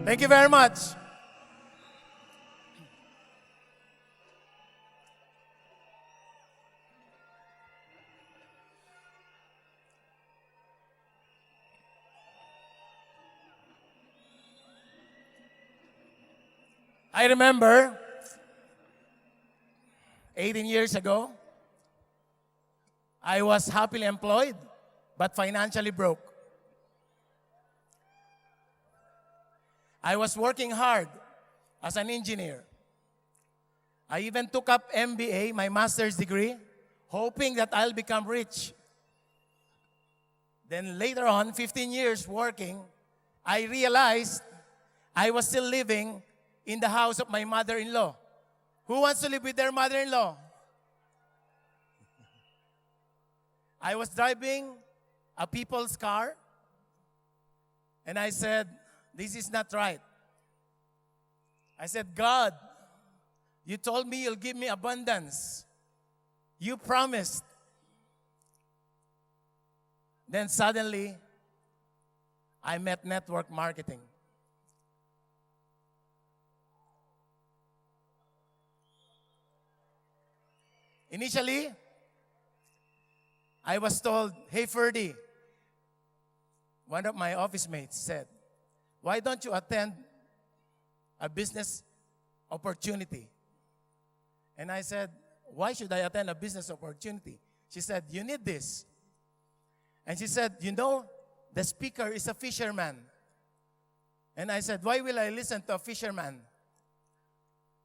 Thank you very much. I remember 18 years ago, I was happily employed but financially broke. I was working hard as an engineer. I even took up MBA, my master's degree, hoping that I'll become rich. Then later on, 15 years working, I realized I was still living in the house of my mother-in-law. Who wants to live with their mother-in-law? I was driving a people's car, and I said, this is not right. I said, God, you told me you'll give me abundance. You promised. Then suddenly, I met network marketing. Initially, I was told, hey, Ferdie, one of my office mates said, why don't you attend a business opportunity? And I said, why should I attend a business opportunity? She said, you need this. And she said, you know, the speaker is a fisherman. And I said, why will I listen to a fisherman?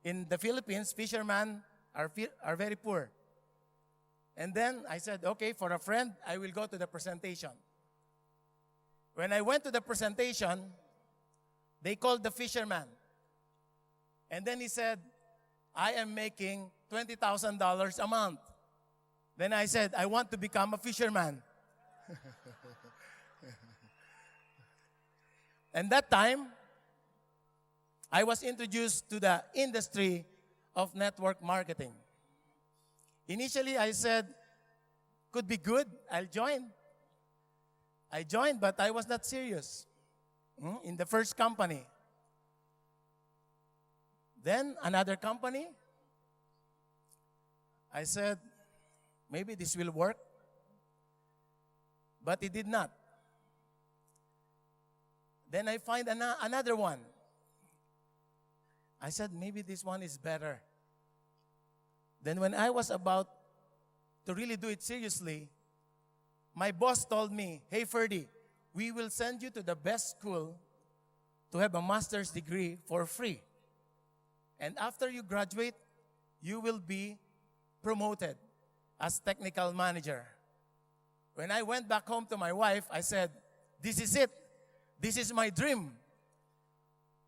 In the Philippines, fishermen are very poor. And then I said, okay, for a friend, I will go to the presentation. When I went to the presentation, they called the fisherman. And then he said, I am making $20,000 a month. Then I said, I want to become a fisherman. And that time, I was introduced to the industry of network marketing. Initially, I said, could be good, I'll join. I joined, but I was not serious in the first company. Then another company, I said, maybe this will work. But it did not. Then I find another one. I said, maybe this one is better. Then when I was about to really do it seriously, my boss told me, hey, Ferdie, we will send you to the best school to have a master's degree for free. And after you graduate, you will be promoted as technical manager. When I went back home to my wife, I said, this is it. This is my dream.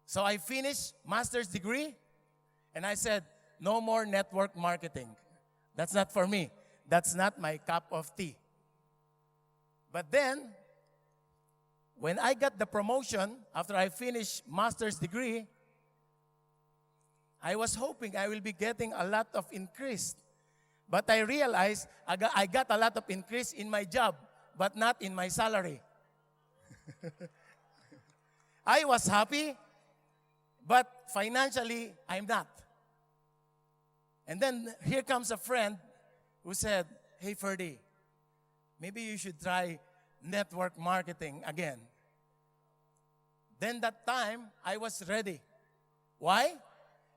So I finished master's degree, and I said, no more network marketing. That's not for me. That's not my cup of tea. But then, when I got the promotion, after I finished master's degree, I was hoping I will be getting a lot of increase. But I realized I got a lot of increase in my job, but not in my salary. I was happy, but financially, I'm not. And then here comes a friend who said, hey, Ferdie, maybe you should try network marketing again. Then that time, I was ready. Why?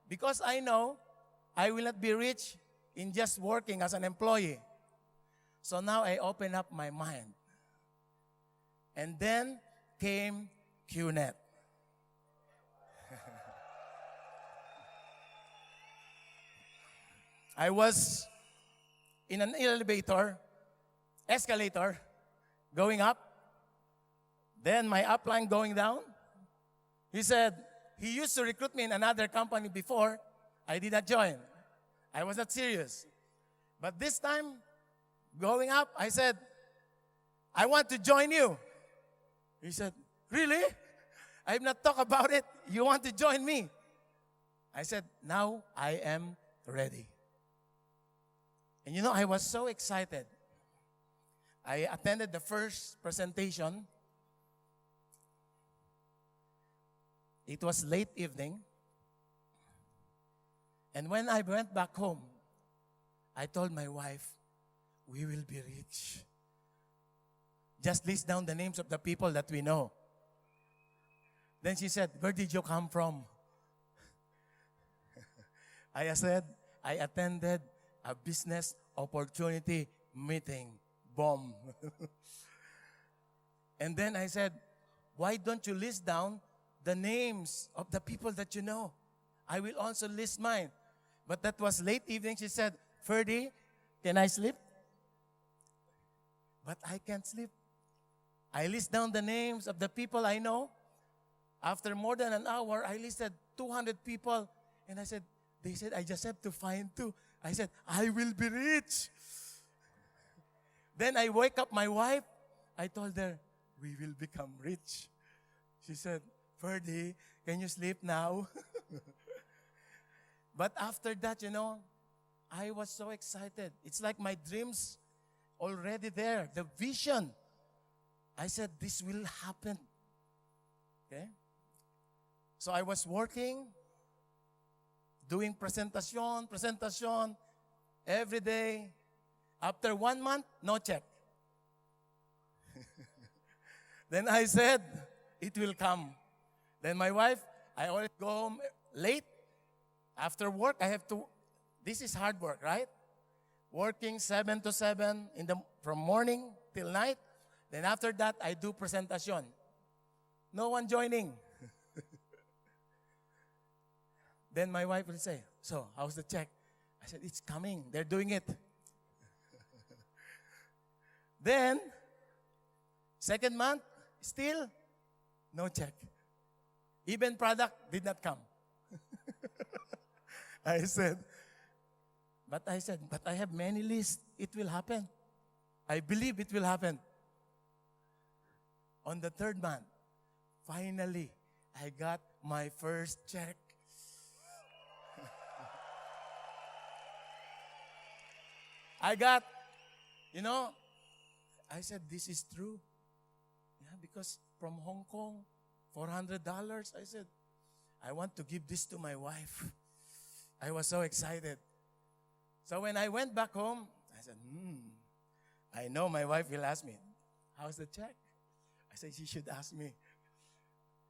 Because I know I will not be rich in just working as an employee. So now I open up my mind. And then came QNET. I was in an escalator, going up. Then my upline going down. He said, he used to recruit me in another company before. I did not join. I was not serious. But this time, going up, I said, I want to join you. He said, really? I have not talked about it. You want to join me? I said, now I am ready. And you know, I was so excited. I attended the first presentation. It was late evening. And when I went back home, I told my wife, we will be rich. Just list down the names of the people that we know. Then she said, where did you come from? I said, I attended a business opportunity meeting. Boom. And then I said, why don't you list down the names of the people that you know? I will also list mine. But that was late evening. She said, Ferdie, can I sleep? But I can't sleep. I list down the names of the people I know. After more than an hour, I listed 200 people. And I said, they said, I just have to find 2. I said, I will be rich. Then I wake up my wife. I told her, we will become rich. She said, Ferdie, can you sleep now? But after that, I was so excited. It's like my dreams already there. The vision. I said, this will happen. Okay? So I was working, doing presentation, every day. After 1 month, no check. Then I said, it will come. Then my wife, I always go home late. After work, I have to, this is hard work, right? Working 7 to 7 from morning till night. Then after that, I do presentation. No one joining. Then my wife will say, so, how's the check? I said, it's coming. They're doing it. Then, second month, still, no check. Even product did not come. I said, but I have many lists. It will happen. I believe it will happen. On the third month, finally, I got my first check. I got, I said, this is true. Yeah, because from Hong Kong, $400, I said, I want to give this to my wife. I was so excited. So when I went back home, I said, I know my wife will ask me, how's the check? I said, she should ask me.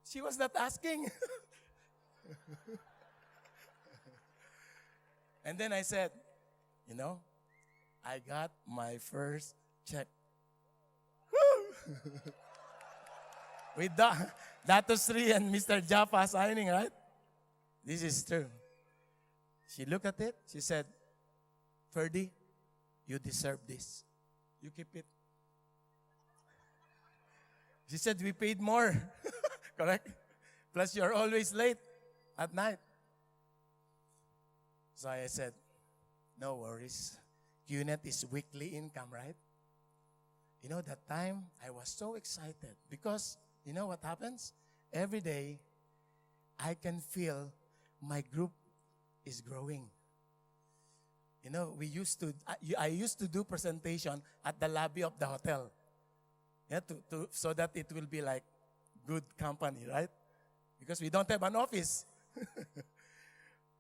She was not asking. And then I said, I got my first check. With Dato Sri and Mr. Jaffa signing, right? This is true. She looked at it. She said, Ferdie, you deserve this. You keep it. She said, we paid more. Correct? Plus, you're always late at night. So I said, no worries. QNET is weekly income, right? That time, I was so excited because, what happens? Every day, I can feel my group is growing. I used to do presentation at the lobby of the hotel. Yeah, so that it will be like good company, right? Because we don't have an office.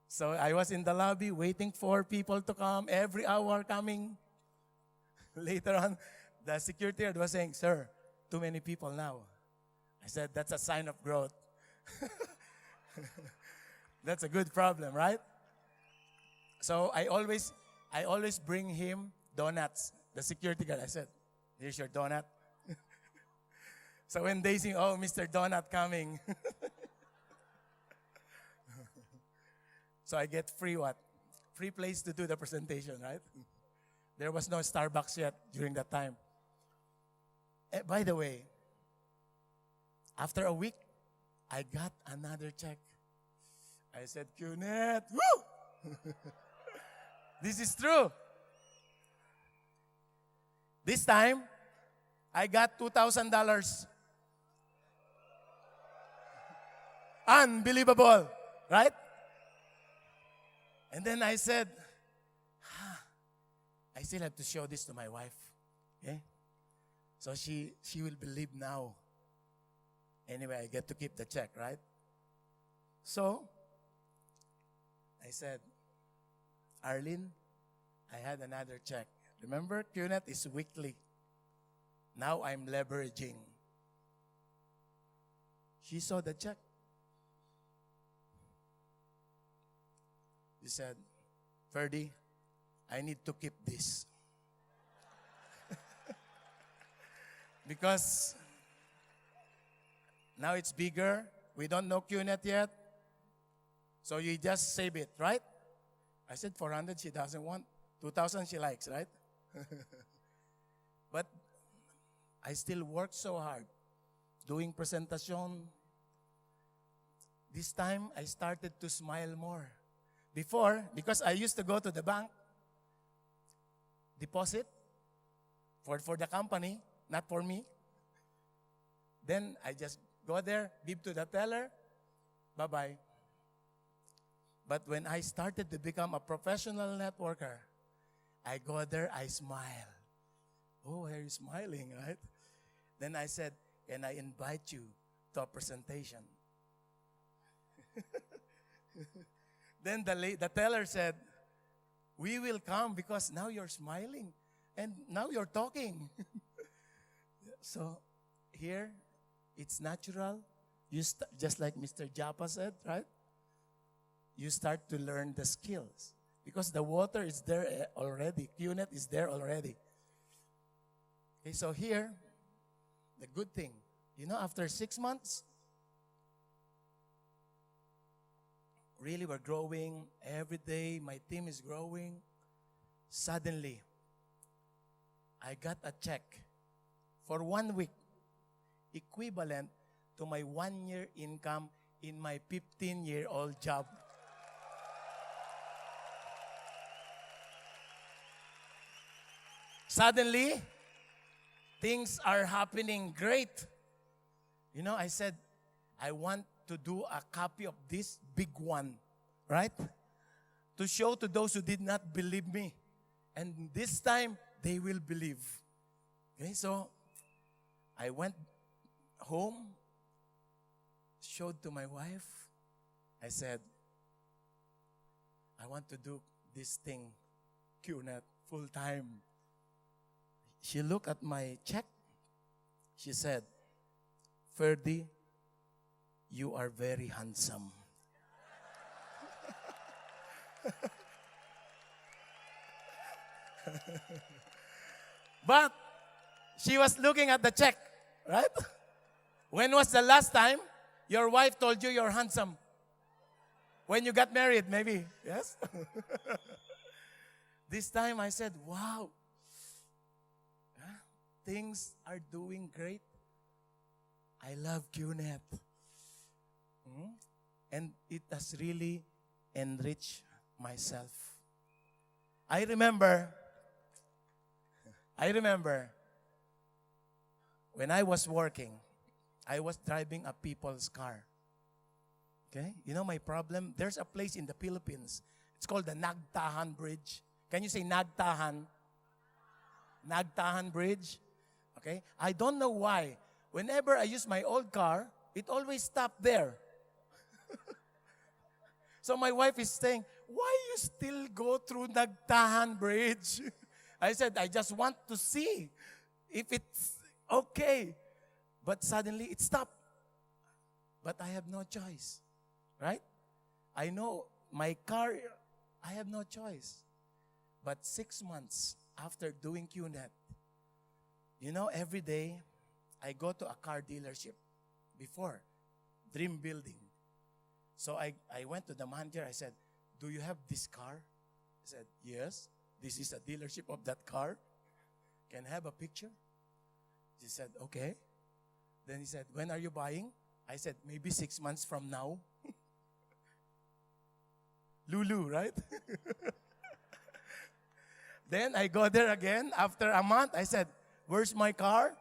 So I was in the lobby waiting for people to come, every hour coming. Later on, the security guard was saying, sir, too many people now. I said, that's a sign of growth. That's a good problem, right? So I always bring him donuts. The security guard, I said, here's your donut. So when they sing, oh, Mr. Donut coming. So I get free what? Free place to do the presentation, right? There was no Starbucks yet during that time. By the way, after a week, I got another check. I said, QNET, woo! This is true. This time, I got $2,000. Unbelievable, right? And then I said, I still have to show this to my wife. Okay? So she will believe now. Anyway, I get to keep the check, right? So, I said, Arlene, I had another check. Remember, QNET is weekly. Now I'm leveraging. She saw the check. She said, Ferdie, I need to keep this. Because now it's bigger. We don't know QNET yet. So you just save it, right? I said 400 she doesn't want. 2,000 she likes, right? But I still work so hard doing presentation. This time I started to smile more. Before, because I used to go to the bank, deposit for the company, not for me. Then I just go there, give to the teller, bye-bye. But when I started to become a professional networker, I go there, I smile. Oh, are you smiling, right? Then I said, can I invite you to a presentation? Then the teller said, we will come because now you're smiling and now you're talking. So here, it's natural. Just like Mr. Japa said, right? You start to learn the skills because the water is there already. QNET is there already. Okay, so here, the good thing, after 6 months, really we're growing every day. My team is growing. Suddenly, I got a check for 1 week, equivalent to my 1-year income in my 15-year-old job. Suddenly, things are happening great. I said, I want to do a copy of this big one, right? To show to those who did not believe me. And this time, they will believe. Okay, so I went home, showed to my wife. I said, I want to do this thing, QNET, full time. She looked at my check. She said, Ferdie, you are very handsome. But she was looking at the check, right? When was the last time your wife told you you're handsome? When you got married, maybe, yes? This time I said, wow, things are doing great. I love QNET. And it has really enriched myself. I remember when I was working, I was driving a people's car. Okay? My problem? There's a place in the Philippines. It's called the Nagtahan Bridge. Can you say Nagtahan? Nagtahan Bridge. Okay? I don't know why. Whenever I use my old car, it always stopped there. So my wife is saying, why you still go through Nagtahan Bridge? I said, I just want to see if it's okay. But suddenly it stopped. But I have no choice. Right? I know my car, I have no choice. But 6 months after doing QNET, every day I go to a car dealership before, Dream Building. So I went to the manager. I said, do you have this car? He said, yes. This is a dealership of that car. Can I have a picture? She said, okay. Then he said, when are you buying? I said, maybe 6 months from now. Lulu, right? Then I go there again. After a month, I said, where's my car?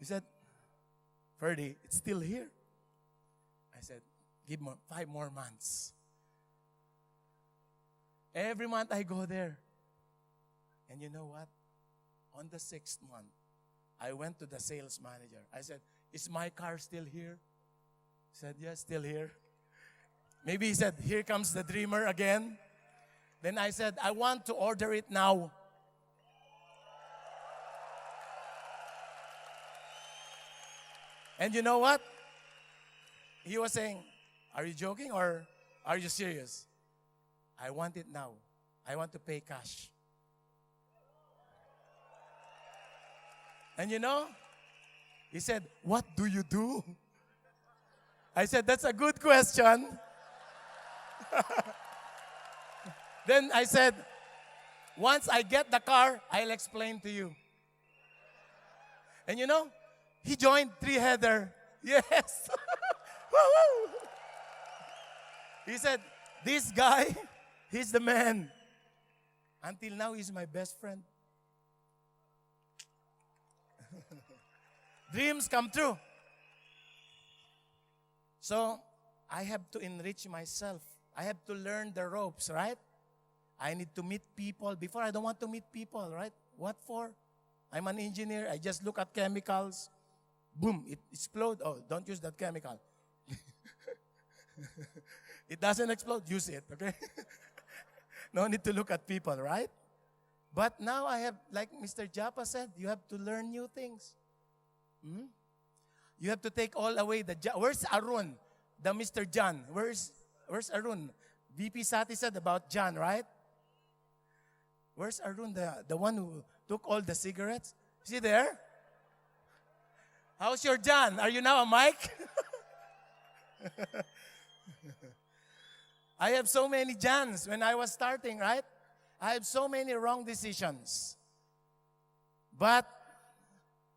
He said, Ferdie, it's still here. I said, give me 5 more months. Every month I go there. And you know what? On the 6th month, I went to the sales manager. I said, is my car still here? He said, yes, still here. Maybe he said, here comes the dreamer again. Then I said, I want to order it now. And you know what? He was saying, are you joking or are you serious? I want it now. I want to pay cash. And you know, he said, what do you do? I said, that's a good question. Then I said, once I get the car, I'll explain to you. And you know, he joined three-header. Yes. Woo-hoo. He said, this guy, he's the man. Until now, he's my best friend. Dreams come true. So, I have to enrich myself. I have to learn the ropes, right? I need to meet people. Before, I don't want to meet people, right? What for? I'm an engineer. I just look at chemicals. Boom, it explodes. Oh, don't use that chemical. It doesn't explode. Use it, okay? No need to look at people, right? But now I have, like Mr. Japa said, you have to learn new things. You have to take all away the... Where's Arun? The Mr. John. Where's Arun? VP Sati said about John, right? Where's Arun, the one who took all the cigarettes? Is he there? How's your John? Are you now a Mike? I have so many Johns when I was starting, right? I have so many wrong decisions. But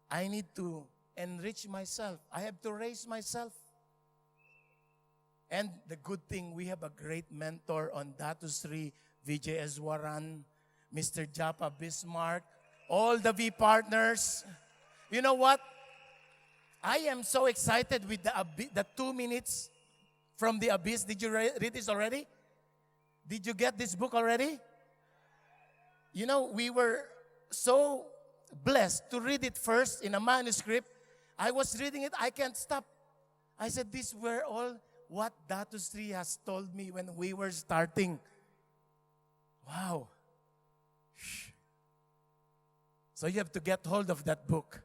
I need to enrich myself. I have to raise myself. And the good thing, we have a great mentor on Datusri, Vijay Eswaran, Mr. Japa Bismarck, all the V partners. You know what? I am so excited with the 2 minutes from the Abyss. Did you read this already? Did you get this book already? You know, we were so blessed to read it first in a manuscript. I was reading it, I can't stop. I said, these were all what Datusri has told me when we were starting. Wow. So you have to get hold of that book.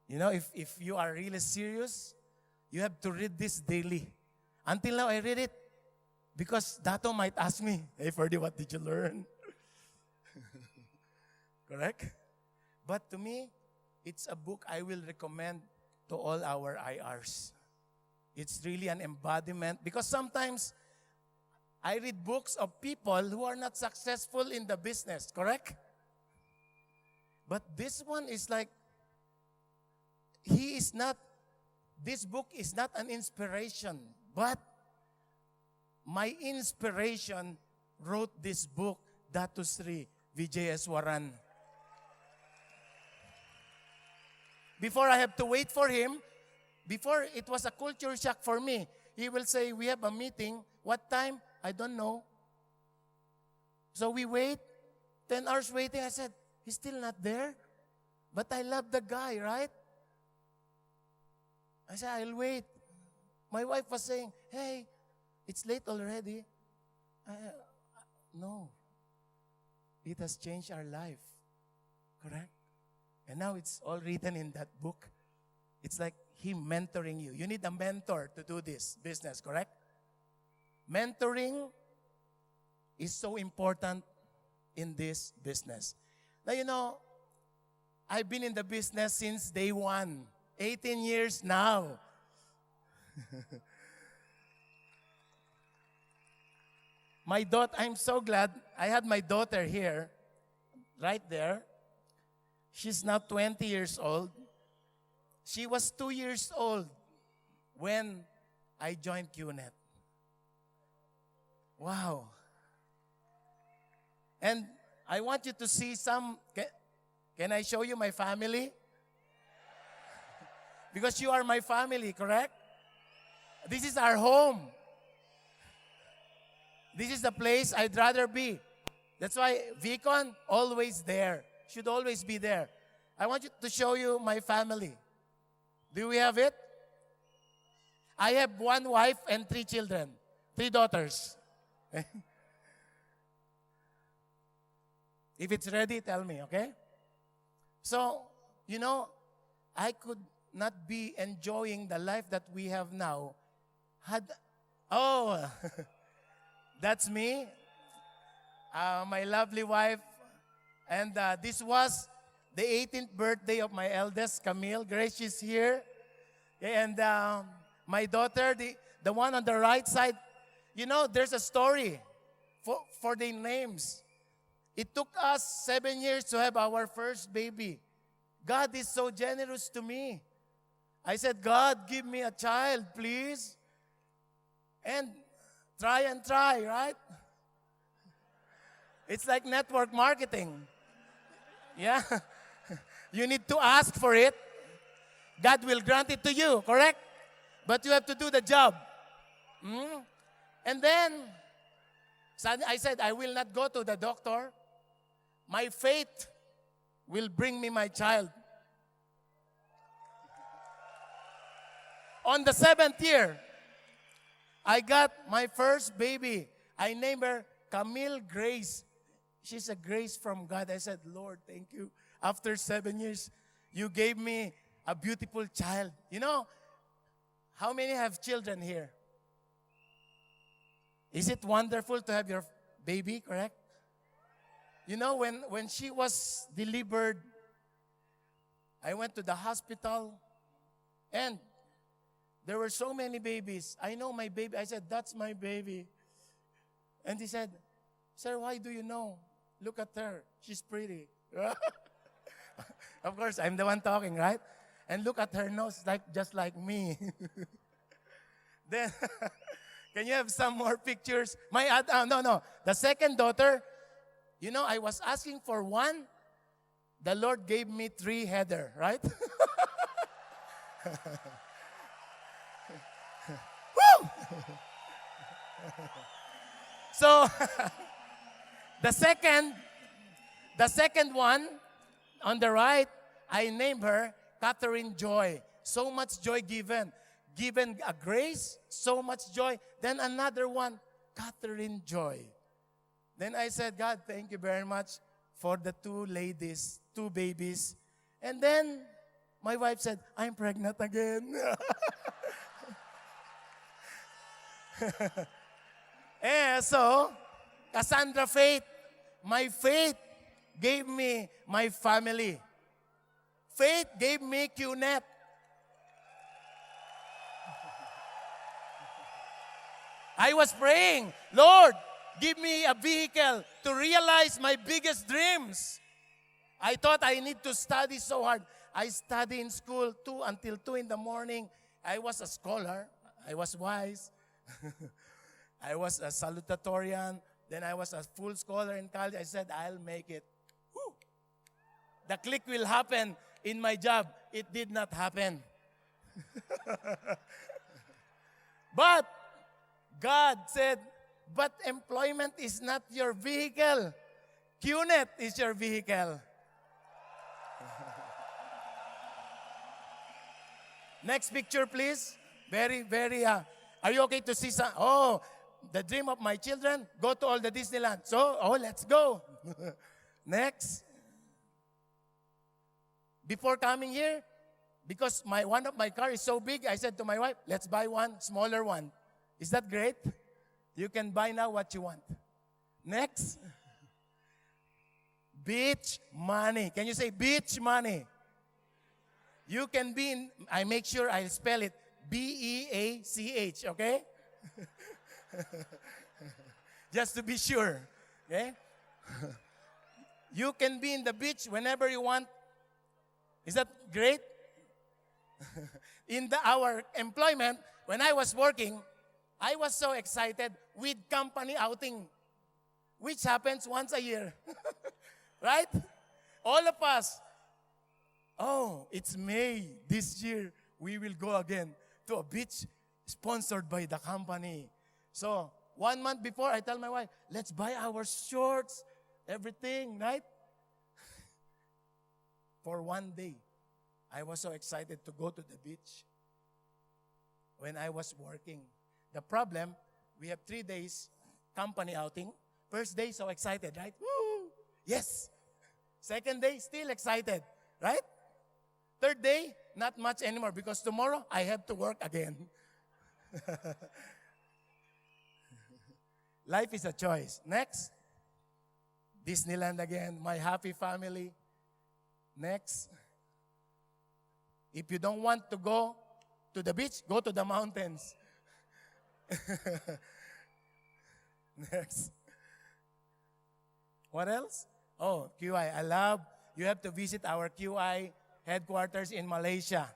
You know, if you are really serious, you have to read this daily. Until now, I read it because Dato might ask me, hey, Ferdie, what did you learn? Correct? But to me, it's a book I will recommend to all our IRs. It's really an embodiment because sometimes I read books of people who are not successful in the business, correct? But this one is like, this book is not an inspiration, but my inspiration wrote this book, Datusri Vijay Eswaran. Before I have to wait for him, before it was a culture shock for me. He will say, we have a meeting. What time? I don't know. So we wait, 10 hours waiting. I said, he's still not there? But I love the guy, right? I said, I'll wait. My wife was saying, hey, it's late already. No. It has changed our life. Correct? And now it's all written in that book. It's like him mentoring you. You need a mentor to do this business, correct? Mentoring is so important in this business. Now, you know, I've been in the business since day one. 18 years now. My daughter, I'm so glad I had my daughter here, right there. She's now 20 years old. She was 2 years old when I joined QNET. Wow. And I want you to see some, can I show you my family? Because you are my family, correct? This is our home. This is the place I'd rather be. That's why VCON, always there. Should always be there. I want you to show you my family. Do we have it? I have one wife and 3 children. 3 daughters. If it's ready, tell me, okay? So, I could not be enjoying the life that we have now that's me, my lovely wife. And this was the 18th birthday of my eldest, Camille. Grace, she's here. And my daughter, the one on the right side, there's a story for the names. It took us 7 years to have our first baby. God is so generous to me. I said, God, give me a child, please. And try, right? It's like network marketing. Yeah. You need to ask for it. God will grant it to you, correct? But you have to do the job. And then, I said, I will not go to the doctor. My faith will bring me my child. On the 7th year, I got my first baby. I named her Camille Grace. She's a grace from God. I said, Lord, thank you. After 7 years, you gave me a beautiful child. How many have children here? Is it wonderful to have your baby, correct? When she was delivered, I went to the hospital, and there were so many babies. I know my baby. I said, that's my baby. And he said, sir, why do you know? Look at her. She's pretty. Of course, I'm the one talking, right? And look at her nose, just like me. Then, can you have some more pictures? No. The second daughter, I was asking for one. The Lord gave me 3 header, right? Woo! So, the second one on the right, I named her Catherine Joy. So much joy given a grace, so much joy. Then another one, Catherine Joy. Then I said, God, thank you very much for the 2 ladies, 2 babies. And then my wife said, I'm pregnant again. So, Cassandra faith, my faith gave me my family. Faith gave me QNET. I was praying, Lord, give me a vehicle to realize my biggest dreams. I thought I need to study so hard. I studied in school until 2 in the morning. I was a scholar. I was wise. I was a salutatorian. Then I was a full scholar in college. I said, I'll make it. Woo. The click will happen in my job. It did not happen. But God said, but employment is not your vehicle. QNET is your vehicle. Next picture, please. Very, very, are you okay to see some? Oh, the dream of my children, go to all the Disneyland. So, let's go. Next. Before coming here, because one of my car is so big, I said to my wife, let's buy one, smaller one. Is that great? You can buy now what you want. Next. Beach money. Can you say beach money? You can be in, I make sure I spell it, B-E-A-C-H, okay? Just to be sure, okay? You can be in the beach whenever you want. Is that great? In our employment, when I was working, I was so excited with company outing, which happens once a year. Right? All of us. Oh, it's May. This year, we will go again to a beach sponsored by the company. So, 1 month before, I tell my wife, let's buy our shorts, everything, right? For 1 day, I was so excited to go to the beach when I was working. The problem, we have 3 days company outing. First day, so excited, right? Woo! Yes. Second day, still excited, right? Third day, not much anymore because tomorrow I have to work again. Life is a choice. Next, Disneyland again, my happy family. Next, if you don't want to go to the beach, go to the mountains. Next. What else? Oh, QI. I love, you have to visit our QI headquarters in Malaysia.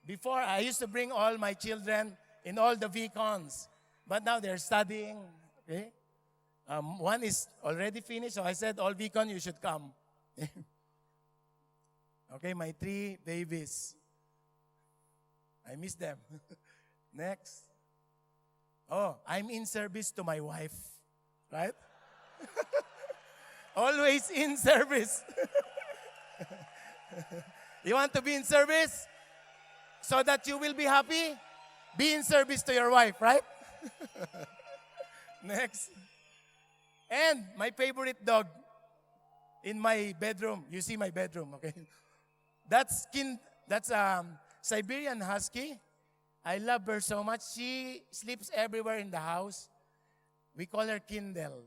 Before, I used to bring all my children in all the VCONs. But now they're studying. Okay? One is already finished, so I said, all VCON, you should come. Okay, my 3 babies. I miss them. Next. Oh, I'm in service to my wife. Right? Always in service. You want to be in service? So that you will be happy? Be in service to your wife, right? Next. And my favorite dog in my bedroom. You see my bedroom, okay? That's Siberian Husky. I love her so much. She sleeps everywhere in the house. We call her Kindle.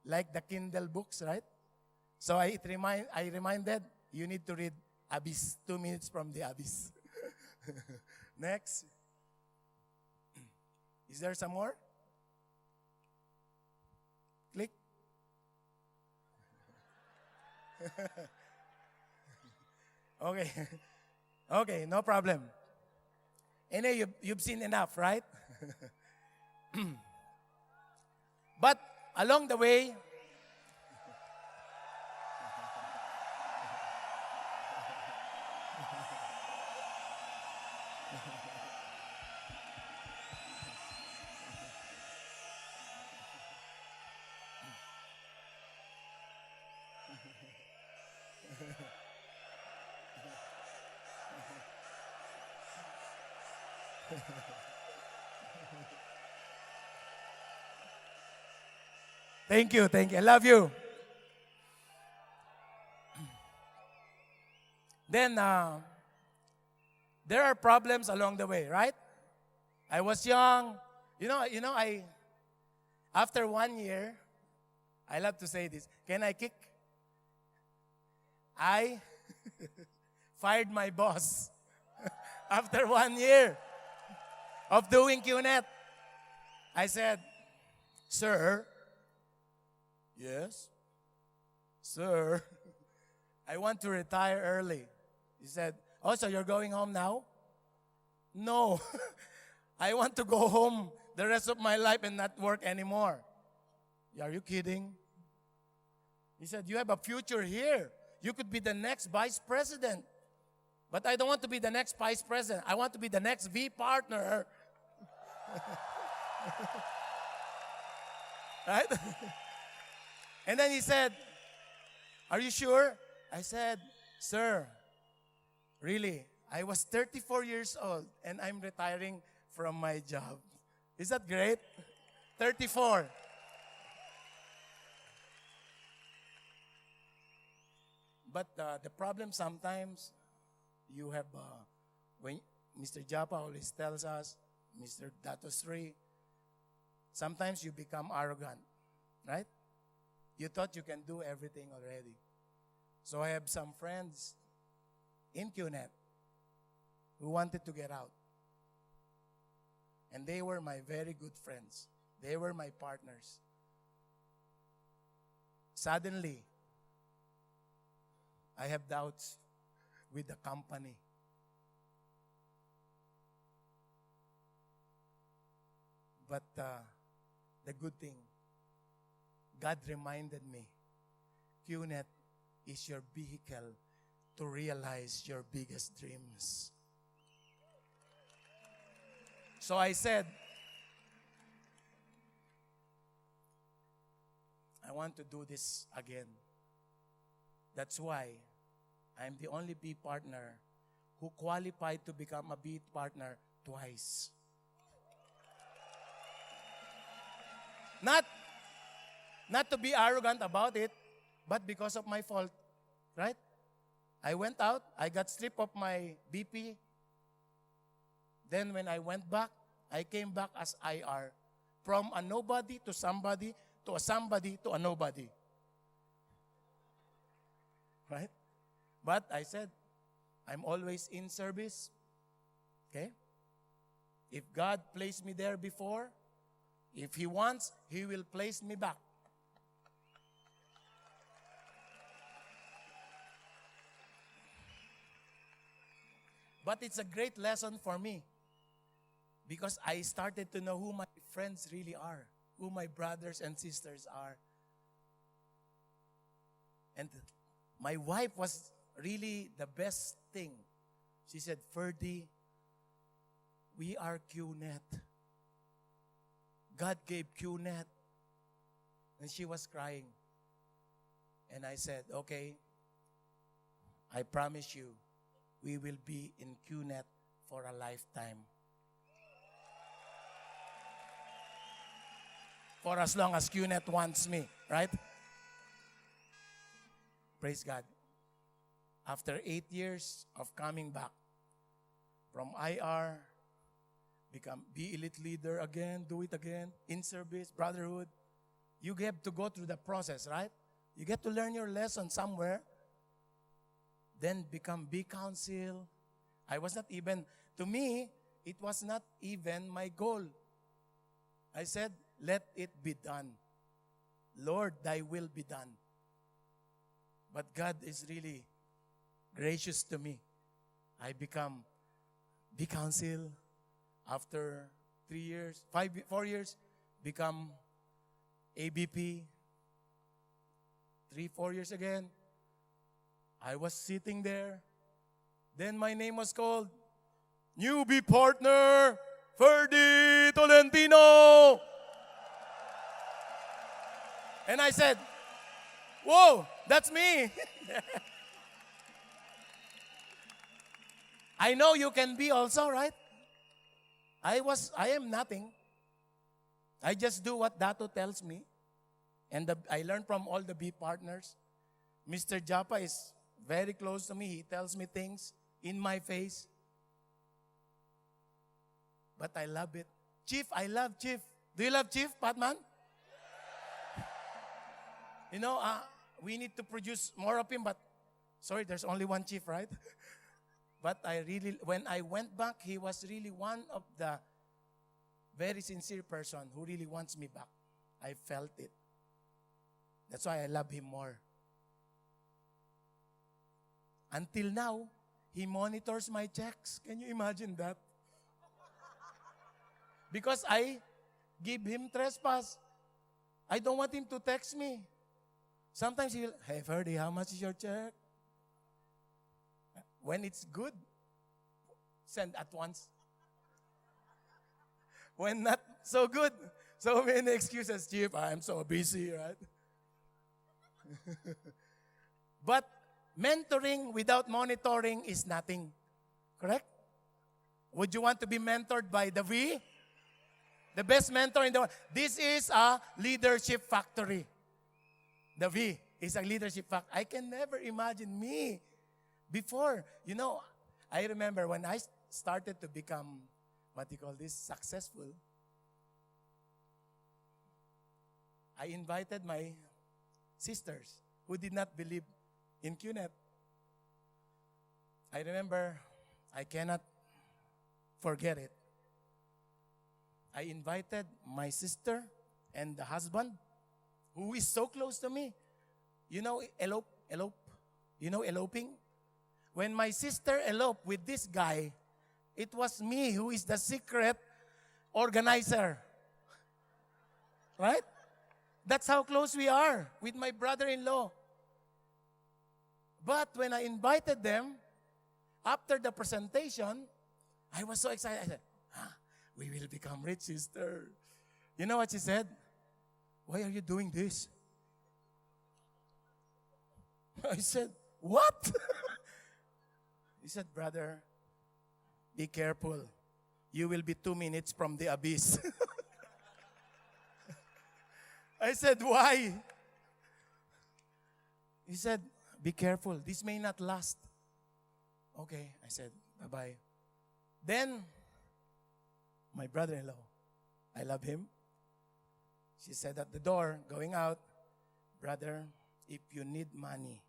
Like the Kindle books, right? So I reminded, you need to read Abyss, 2 minutes from the Abyss. Next. Is there some more? Click. Okay. Okay, no problem. Anyway, you've seen enough, right? But along the way, thank you. I love you. Then, there are problems along the way, right? I was young. After 1 year, I love to say this. Can I kick? I fired my boss after 1 year of doing QNET. I said, sir, yes, sir, I want to retire early. He said, oh, so you're going home now? No, I want to go home the rest of my life and not work anymore. Are you kidding? He said, you have a future here. You could be the next vice president. But I don't want to be the next vice president. I want to be the next V partner. Right? And then he said, are you sure? I said, sir, really, I was 34 years old and I'm retiring from my job. Is that great? 34. But the problem sometimes, you have, when Mr. Japa always tells us, Mr. Datosri, sometimes you become arrogant, right? You thought you can do everything already. So I have some friends in QNET who wanted to get out. And they were my very good friends. They were my partners. Suddenly, I have doubts with the company. But the good thing, God reminded me, QNET is your vehicle to realize your biggest dreams. So I said, I want to do this again. That's why I'm the only B partner who qualified to become a B partner twice. Not, not to be arrogant about it, but because of my fault, right? I went out, I got stripped of my BP. Then when I went back, I came back as IR. From a nobody to somebody, to a somebody to a nobody. Right? But I said, I'm always in service. Okay? If God placed me there before, if He wants, He will place me back. But it's a great lesson for me because I started to know who my friends really are, who my brothers and sisters are. And my wife was really the best thing. She said, Ferdie, we are QNET. God gave QNET. And she was crying. And I said, okay, I promise you, we will be in QNET for a lifetime. For as long as QNET wants me, right? Praise God. After 8 years of coming back from IR, be elite leader again, do it again, in service, brotherhood. You get to go through the process, right? You get to learn your lesson somewhere. Then become big council. I was not even, to me, it was not even my goal. I said, let it be done. Lord, thy will be done. But God is really gracious to me. I become big council. After 3 years, 4 years, become ABP. 3-4 years again. I was sitting there. Then my name was called. Newbie partner, Ferdie Tolentino. And I said, whoa, that's me. I know you can be also, right? I am nothing. I just do what Dato tells me. And I learned from all the B partners. Mr. Japa is very close to me. He tells me things in my face. But I love it. Chief, I love Chief. Do you love Chief, Patman? You know, we need to produce more of him, but sorry, there's only one Chief, right? But when I went back, he was really one of the very sincere person who really wants me back. I felt it. That's why I love him more. Until now, he monitors my checks. Can you imagine that? Because I give him trespass. I don't want him to text me. Sometimes he will, hey, Ferdie, how much is your check? When it's good, send at once. When not so good, so many excuses, Chief, I'm so busy, right? But mentoring without monitoring is nothing. Correct? Would you want to be mentored by the V? The best mentor in the world. This is a leadership factory. The V is a leadership factory. I can never imagine me before. You know, I remember when I started to become, successful, I invited my sisters who did not believe in QNET. I remember, I cannot forget it. I invited my sister and the husband, who is so close to me. You know, elope. You know, eloping? When my sister eloped with this guy, it was me who is the secret organizer. Right? That's how close we are with my brother-in-law. But when I invited them, after the presentation, I was so excited. I said, we will become rich, sister. You know what she said? Why are you doing this? I said, what? He said, brother, be careful. You will be 2 minutes from the abyss. I said, why? He said, be careful. This may not last. Okay, I said, bye-bye. Then, my brother-in-law, I love him. She said at the door, going out, brother, if you need money,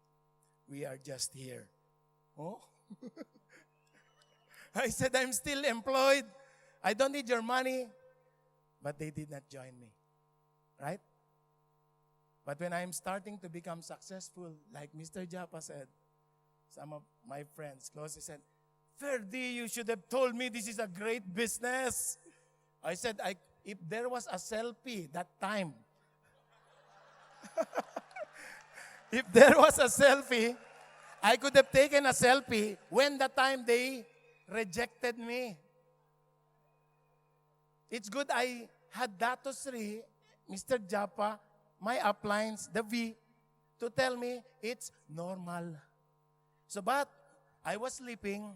we are just here. Oh? I said, I'm still employed. I don't need your money. But they did not join me. Right? But when I'm starting to become successful, like Mr. Japa said, some of my friends closely said, Ferdie, you should have told me this is a great business. I said, if there was a selfie that time, if there was a selfie, I could have taken a selfie when the time they rejected me. It's good I had Dato Sri, Mr. Japa, my uplines, the V, to tell me it's normal. So, but I was sleeping,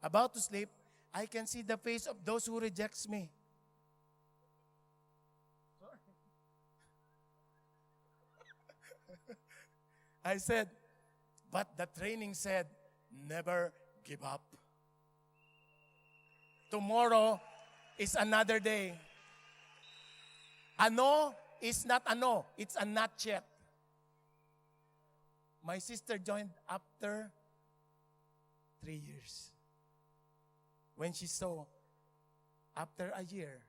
about to sleep, I can see the face of those who rejects me. I said, but the training said, never give up. Tomorrow is another day. A no is not a no. It's a not yet. My sister joined after 3 years. When she saw, after a year,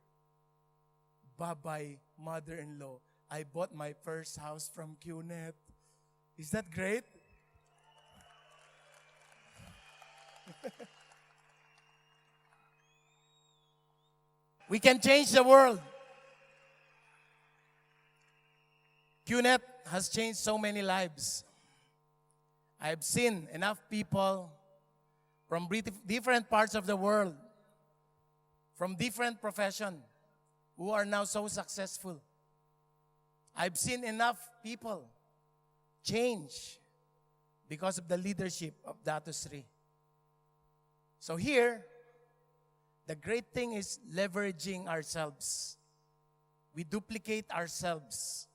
bye-bye, mother-in-law, I bought my first house from QNET. Is that great? We can change the world. QNET has changed so many lives. I've seen enough people from different parts of the world, from different professions, who are now so successful. I've seen enough people change because of the leadership of Dato Sri. So here, the great thing is leveraging ourselves. We duplicate ourselves.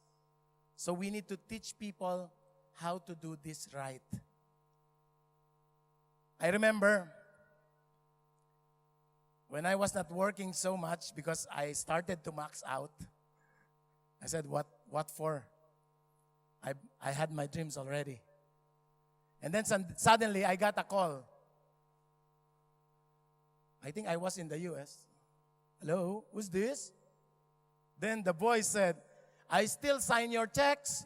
So we need to teach people how to do this right. I remember when I was not working so much because I started to max out. I said, what for? I had my dreams already. And then suddenly I got a call. I think I was in the US. Hello, who's this? Then the boy said, I still sign your checks.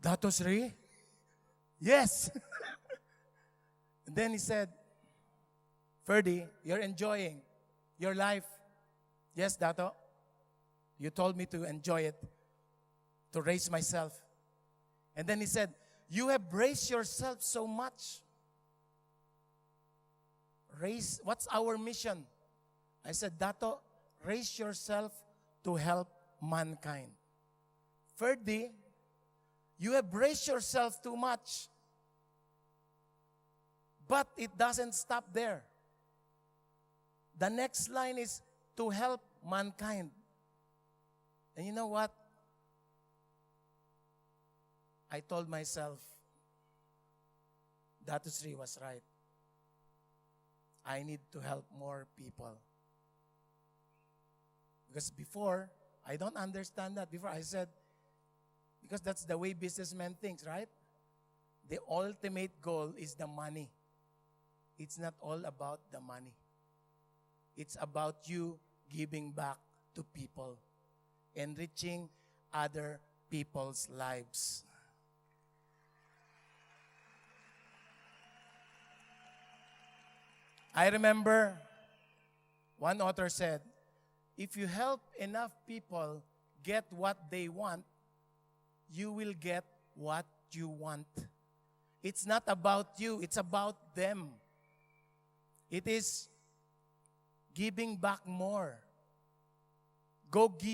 Dato Sri? Yes. And then he said, Ferdie, you're enjoying your life. Yes, Dato. You told me to enjoy it, to raise myself. And then he said, you have raised yourself so much. What's our mission? I said, Dato, raise yourself to help mankind. Ferdie, you have raised yourself too much. But it doesn't stop there. The next line is to help mankind. And you know what? I told myself, Dato Sri was right. I need to help more people. Because before, I don't understand that. Before I said, because that's the way businessmen think, right? The ultimate goal is the money. It's not all about the money. It's about you giving back to people, enriching other people's lives. I remember one author said, if you help enough people get what they want, you will get what you want. It's not about you, it's about them. It is giving back more. Go give.